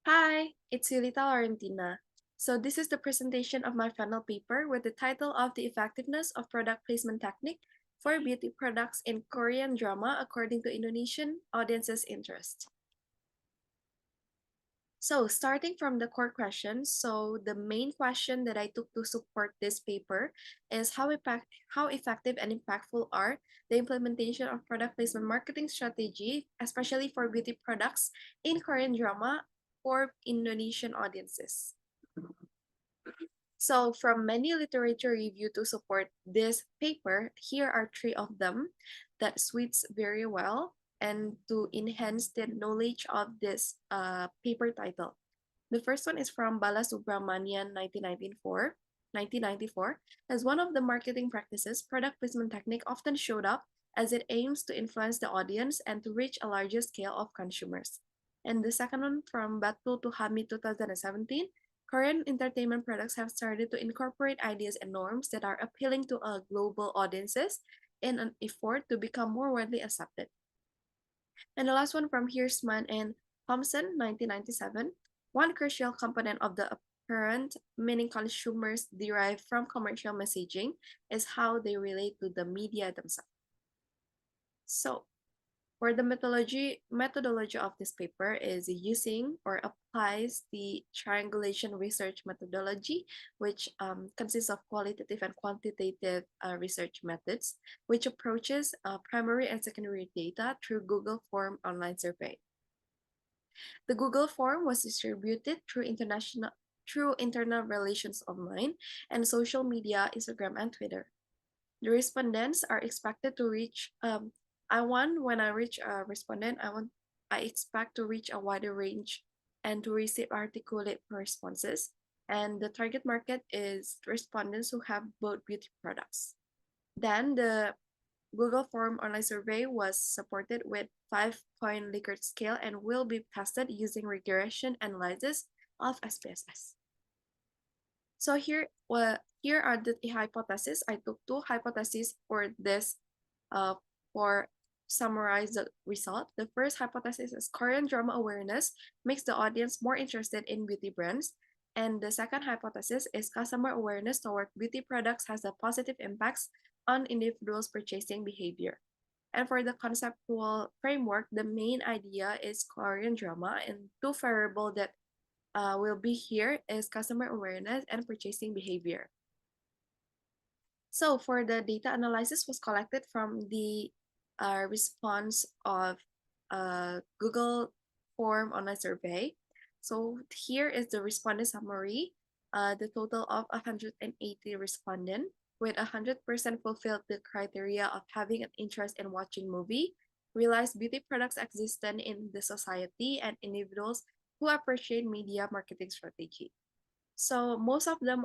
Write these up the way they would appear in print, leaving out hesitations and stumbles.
Hi, it's Yulita Larentina. So this is the presentation of my final paper with the title of The Effectiveness of Product Placement Technique for Beauty Products in Korean Drama According to Indonesian Audiences' Interest. So starting from the core questions, so the main question that I took to support this paper is how effective and impactful are the implementation of product placement marketing strategy, especially for beauty products in Korean drama for Indonesian audiences. So from many literature review to support this paper, here are three of them that suits very well and to enhance the knowledge of this paper title. The first one is from Bala Subramanian 1994. As one of the marketing practices, product placement technique often showed up as it aims to influence the audience and to reach a larger scale of consumers. And the second one from Batu Tuhami 2017, Korean entertainment products have started to incorporate ideas and norms that are appealing to global audiences in an effort to become more widely accepted. And the last one from Heersman and Thompson, 1997. One crucial component of the apparent meaning consumers derive from commercial messaging is how they relate to the media themselves. So, for the methodology of this paper is using or applies the triangulation research methodology, which consists of qualitative and quantitative research methods, which approaches primary and secondary data through Google Form online survey. The Google form was distributed through internal relations online and social media, Instagram and Twitter. The respondents are expected to reach when I reach a respondent, I expect to reach a wider range and to receive articulate responses. And the target market is respondents who have both beauty products. Then the Google Form online survey was supported with 5-point Likert scale and will be tested using regression analysis of SPSS. So here are the hypotheses. I took two hypotheses for this for summarize the result. The first hypothesis is Korean drama awareness makes the audience more interested in beauty brands. And the second hypothesis is customer awareness toward beauty products has a positive impacts on individuals' purchasing behavior. And for the conceptual framework, the main idea is Korean drama, and two variables that will be here is customer awareness and purchasing behavior. So for the data analysis was collected from the response of Google form online survey. So here is the respondent summary. The total of 180 respondents with 100% fulfilled the criteria of having an interest in watching movie, realized beauty products existent in the society, and individuals who appreciate media marketing strategy. So most of them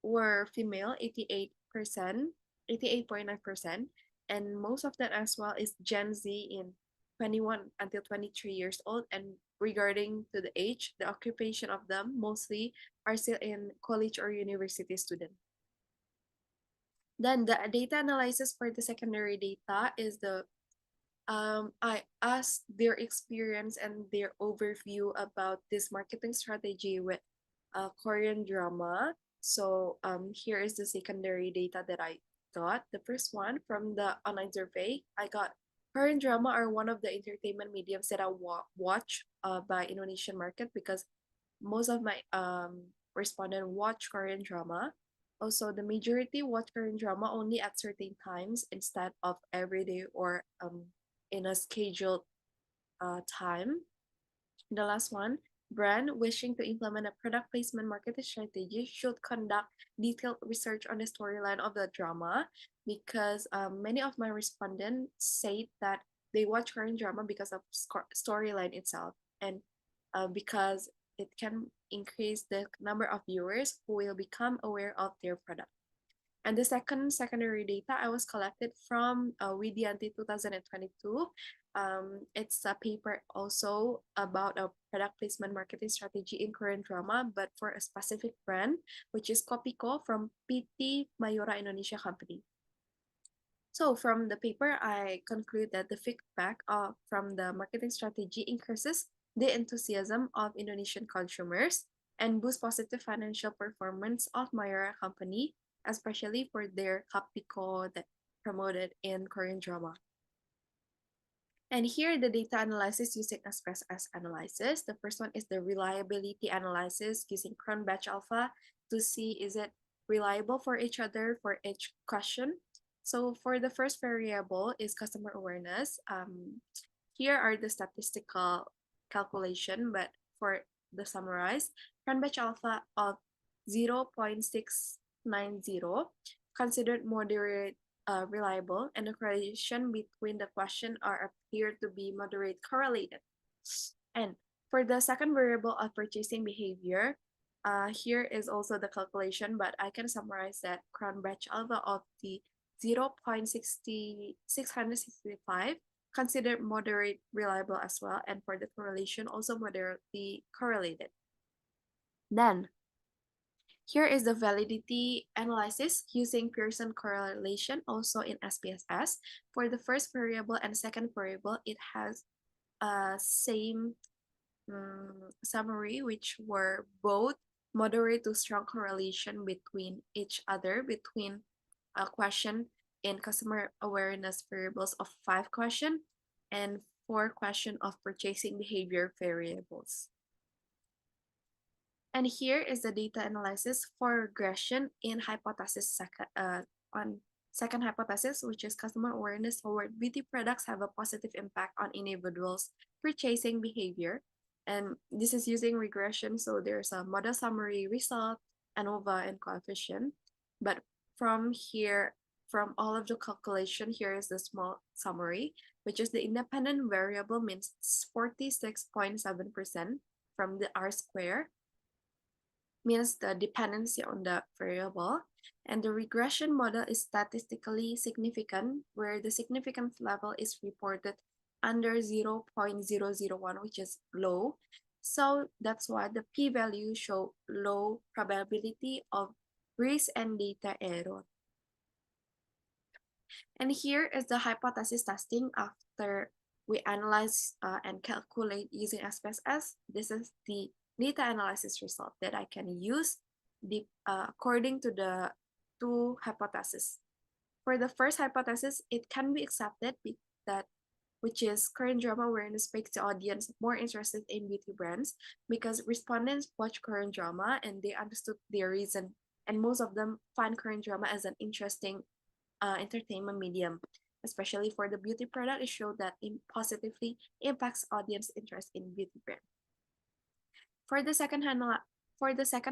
were female, 88.9%, and most of them as well is Gen Z in 21 until 23 years old. And regarding to the age, the occupation of them mostly are still in college or university student. Then the data analysis for the secondary data is I asked their experience and their overview about this marketing strategy with Korean drama. So here is the secondary data that I got. The first one from the online survey, I got Korean drama are one of the entertainment mediums that I watch by Indonesian market because most of my respondent watch Korean drama. Also, the majority watch Korean drama only at certain times instead of every day or in a scheduled time. The last one, brand wishing to implement a product placement marketing strategy should conduct detailed research on the storyline of the drama because many of my respondents say that they watch Korean drama because of storyline itself and because it can increase the number of viewers who will become aware of their product. And the secondary data I was collected from Widianti 2022. It's a paper also about a product placement marketing strategy in Korean drama, but for a specific brand, which is Kopiko from PT Mayora Indonesia Company. So from the paper, I conclude that the feedback from the marketing strategy increases the enthusiasm of Indonesian consumers and boost positive financial performance of Mayora company, especially for their Kapiko that promoted in Korean drama. And here the data analysis using SPSS analysis. The first one is the reliability analysis using Cronbach Alpha to see is it reliable for each other for each question. So for the first variable is customer awareness. Here are the statistical calculation, but for the summarize, Cronbach Alpha of 0.690 considered moderate reliable, and the correlation between the question are appear to be moderate correlated. And for the second variable of purchasing behavior, here is also the calculation, but I can summarize that Cronbach alpha of the 0.665 considered moderate reliable as well, and for the correlation also moderately correlated. Then here is the validity analysis using Pearson correlation also in SPSS. For the first variable and second variable, it has same summary, which were both moderate to strong correlation between each other, between a question in customer awareness variables of 5 question and 4 question of purchasing behavior variables. And here is the data analysis for regression in hypothesis on second hypothesis, which is customer awareness toward beauty products have a positive impact on individuals' purchasing behavior. And this is using regression, so there's a model summary, result, ANOVA, and coefficient. But from here, from all of the calculation, here is the small summary, which is the independent variable means 46.7% from the R square, means the dependency on the variable, and the regression model is statistically significant, where the significance level is reported under 0.001, which is low. So that's why the p-value show low probability of risk and data error. And here is the hypothesis testing after we analyze and calculate using SPSS. This is the data analysis result that I can use according to the two hypotheses. For the first hypothesis, it can be accepted that which is Korean drama awareness makes the audience more interested in beauty brands because respondents watch Korean drama and they understood their reason, and most of them find Korean drama as an interesting entertainment medium, especially for the beauty product. It showed that it positively impacts audience interest in beauty brand. For the second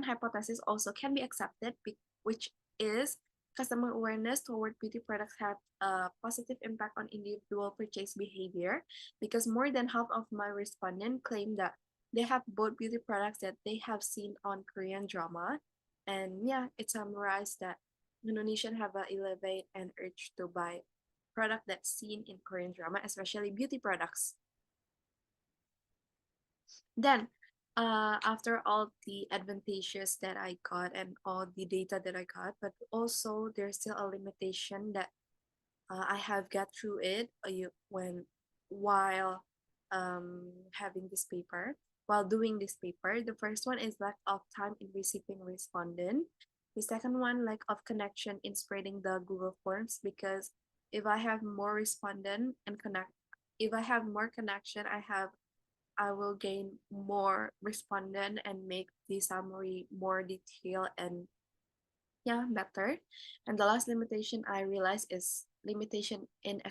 hypothesis also can be accepted, which is customer awareness toward beauty products have a positive impact on individual purchase behavior because more than half of my respondents claim that they have bought beauty products that they have seen on Korean drama. And yeah, it summarized that Indonesians have a elevate and urge to buy product that's seen in Korean drama, especially beauty products. Then after all the advantages that I got and all the data that I got, but also there's still a limitation that I have got through it while having this paper. While doing this paper, the first one is lack of time in receiving respondent. The second one, lack of connection in spreading the Google Forms, because if I have more respondent and if I have more connection, I will gain more respondent and make the summary more detailed and yeah, better. And the last limitation I realized is limitation in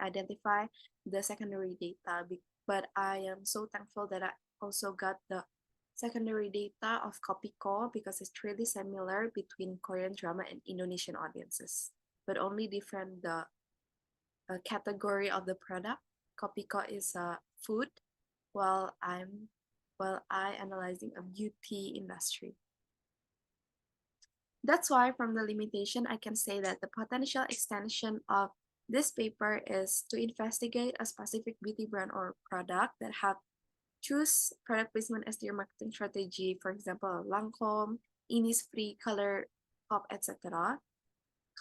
identify the secondary data. But I am so thankful that I also got the secondary data of Kopiko because it's really similar between Korean drama and Indonesian audiences, but only different the category of the product. Kopiko is a food, while I analyzing a beauty industry. That's why from the limitation, I can say that the potential extension of this paper is to investigate a specific beauty brand or product that have choose product placement as their marketing strategy. For example, Lancome, Innisfree, Color Pop, etc.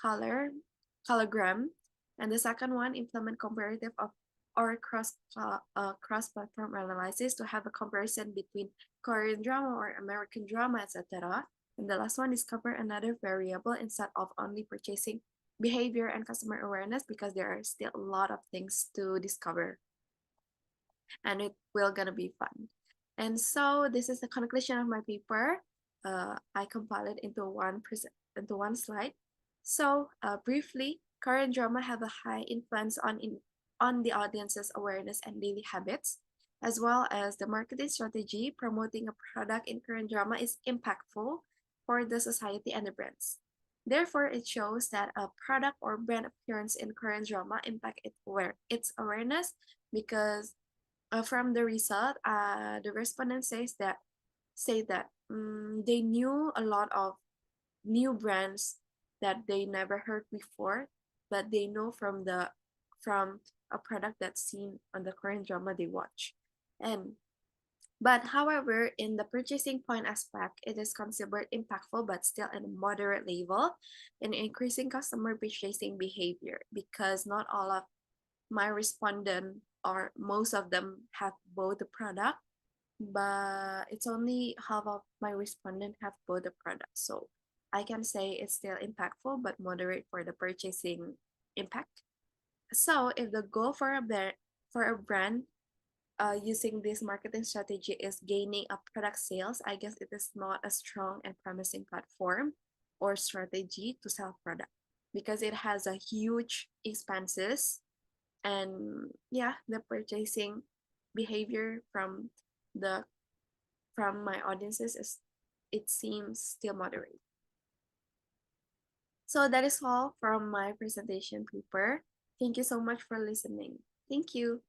Colorgram. And the second one, implement comparative of or cross-platform analysis to have a comparison between Korean drama or American drama, etc. And the last one, discover another variable instead of only purchasing behavior and customer awareness, because there are still a lot of things to discover and it will gonna be fun. And so this is the conclusion of my paper. I compiled it into one slide. So briefly, Korean drama have a high influence on the audience's awareness and daily habits, as well as the marketing strategy. Promoting a product in Korean drama is impactful for the society and the brands. Therefore, it shows that a product or brand appearance in Korean drama impact its awareness, because from the result, the respondents say that they knew a lot of new brands that they never heard before, but they know from a product that's seen on the Korean drama they watch. And but however, in the purchasing point aspect, it is considered impactful but still at a moderate level in increasing customer purchasing behavior, because not all of my respondent or most of them have bought the product, but it's only half of my respondent have bought the product. So I can say it's still impactful but moderate for the purchasing impact. So if the goal for a brand using this marketing strategy is gaining a product sales, I guess it is not a strong and promising platform or strategy to sell product, because it has a huge expenses, and yeah, the purchasing behavior the from my audiences is, it seems, still moderate. So that is all from my presentation paper. Thank you so much for listening. Thank you.